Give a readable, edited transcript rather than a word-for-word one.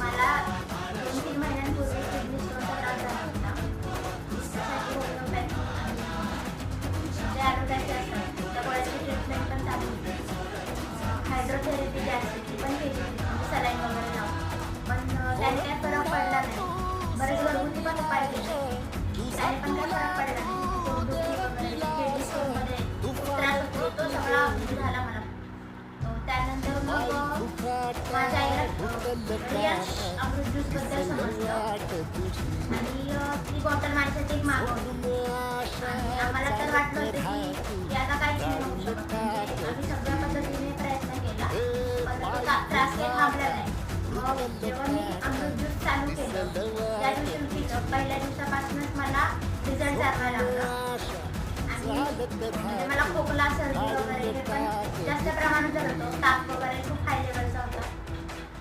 मला 2-3 महिन्यांपूर्वी किडनी स्टोनचा त्रास झाला होता. त्यासाठी होमिओपॅथी जे ॲलोपॅथी असतात त्या गोळ्याची ट्रीटमेंट पण चालू होती. हायड्रोथेरपी जी असते ती पण केली होती, म्हणजे सलाईन वगैरे लावून. पण त्याने काही फरक पडला नाही. बरेच घरगुती पण उपाय केले, त्याने पण काही फरक पडला नाही. पोटदुखी वगैरे किडनी स्टोनमध्ये खूप त्रास होतो, तो सगळा झाला मला. त्यानंतर मग माझ्या आईला रियाज अमृत ज्यूसबद्दल समजलं आणि ती बॉटल माझ्यासाठी एक मागवली. आणि आम्हाला तर वाटलं होतं की आता काहीच नाही होऊ शकत. म्हणजे आम्ही सगळ्या पद्धतीने प्रयत्न केला, पण तो त्रास काही थांबला नाही. मग जेव्हा मी अमृत ज्यूस चालू केलं त्या दिवशी पहिल्या दिवसापासूनच मला रिझल्ट जाणवायला लागला. आणि म्हणजे मला खोकला, सर्दी वगैरे हे पण जास्त प्रमाणात झालं होतं. ताप वगैरे खूप